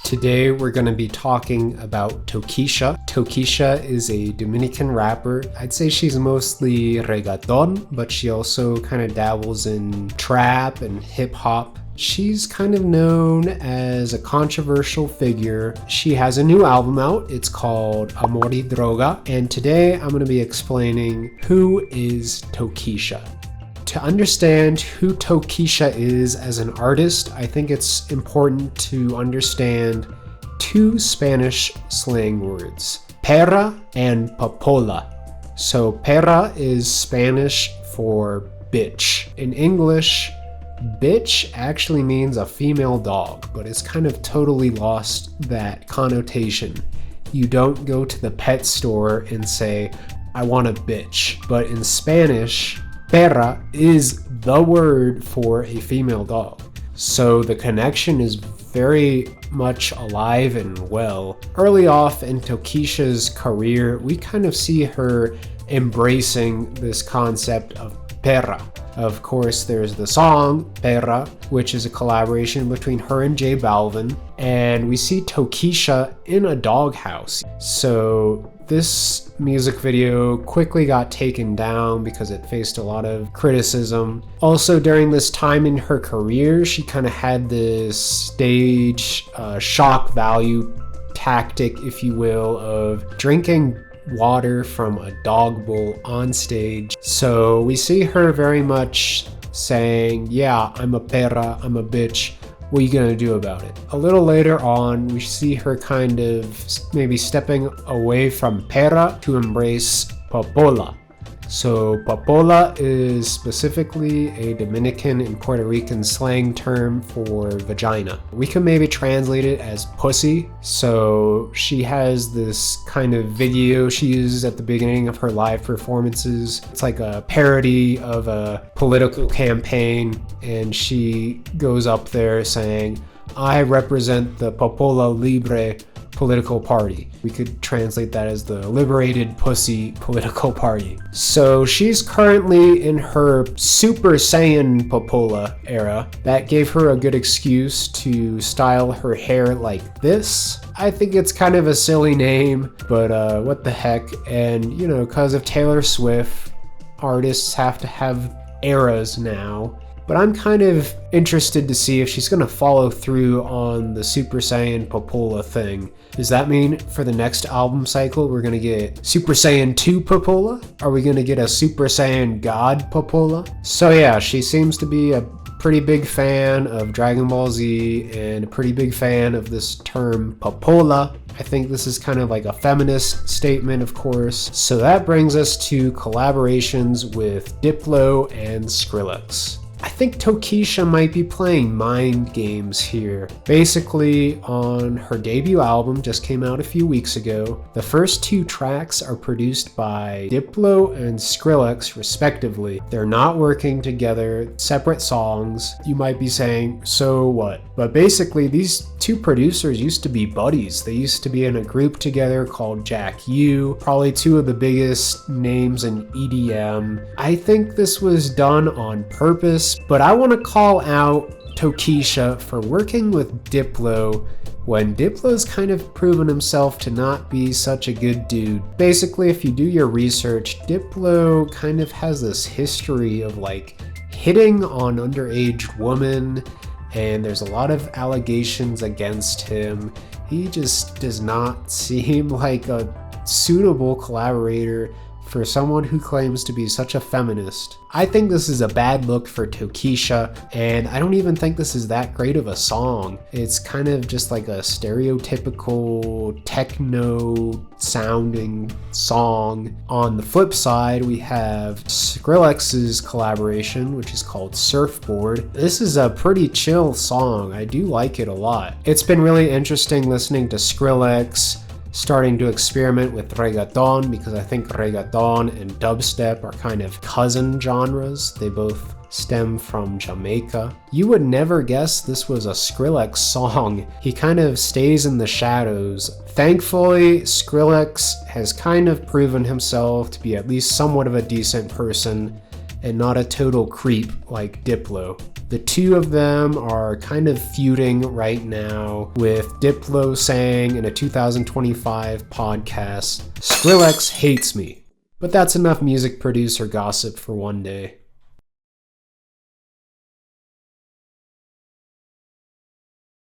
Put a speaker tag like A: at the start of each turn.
A: Today we're going to be talking about Tokischa. Tokischa is a Dominican rapper. I'd say she's mostly reggaeton, but she also kind of dabbles in trap and hip hop. She's kind of known as a controversial figure. She has a new album out. It's called Amor y Droga. And today I'm going to be explaining who is Tokischa. To understand who Tokischa is as an artist, I think it's important to understand two Spanish slang words, Perra and Popola. So Perra is Spanish for bitch. In English, bitch actually means a female dog, but it's kind of totally lost that connotation. You don't go to the pet store and say, I want a bitch. But in Spanish, Perra is the word for a female dog. So the connection is very much alive and well. Early off in Tokischa's career, we kind of see her embracing this concept of Perra. Of course, there's the song Perra, which is a collaboration between her and J Balvin, and we see Tokischa in a doghouse. So this music video quickly got taken down because it faced a lot of criticism. Also, during this time in her career, she kind of had this stage shock value tactic, if you will, of drinking water from a dog bowl on stage. So we see her very much saying, yeah, I'm a perra, I'm a bitch. What are you gonna do about it? A little later on, we see her kind of maybe stepping away from perra to embrace popola. So popola is specifically a Dominican and Puerto Rican slang term for vagina. We can maybe translate it as pussy. So she has this kind of video she uses at the beginning of her live performances. It's like a parody of a political campaign, and she goes up there saying, I represent the Popola Libre political party. We could translate that as the liberated pussy political party. So she's currently in her Super Saiyan Popola era. That gave her a good excuse to style her hair like this. I think it's kind of a silly name, but what the heck. And you know, because of Taylor Swift, artists have to have eras now. But I'm kind of interested to see if she's going to follow through on the Super Saiyan Popola thing. Does that mean for the next album cycle we're going to get Super Saiyan 2 Popola? Are we going to get a Super Saiyan God Popola? So yeah, she seems to be a pretty big fan of Dragon Ball Z and a pretty big fan of this term Popola. I think this is kind of like a feminist statement, of course. So that brings us to collaborations with Diplo and Skrillex. I think Tokischa might be playing mind games here. Basically, on her debut album, just came out a few weeks ago, the first two tracks are produced by Diplo and Skrillex respectively. They're not working together, separate songs. You might be saying, so what? But basically, these two producers used to be buddies. They used to be in a group together called Jack U, probably two of the biggest names in EDM. I think this was done on purpose, but I want to call out Tokischa for working with Diplo when Diplo's kind of proven himself to not be such a good dude. Basically, if you do your research, Diplo kind of has this history of like hitting on underage women, and there's a lot of allegations against him. He just does not seem like a suitable collaborator for someone who claims to be such a feminist. I think this is a bad look for Tokischa, and I don't even think this is that great of a song. It's kind of just like a stereotypical techno sounding song. On the flip side, we have Skrillex's collaboration, which is called Surfboard. This is a pretty chill song. I do like it a lot. It's been really interesting listening to Skrillex starting to experiment with reggaeton, because I think reggaeton and dubstep are kind of cousin genres. They both stem from Jamaica. You would never guess this was a Skrillex song. He kind of stays in the shadows. Thankfully, Skrillex has kind of proven himself to be at least somewhat of a decent person, and not a total creep like Diplo. The two of them are kind of feuding right now, with Diplo saying in a 2025 podcast, "Skrillex hates me." But that's enough music producer gossip for one day.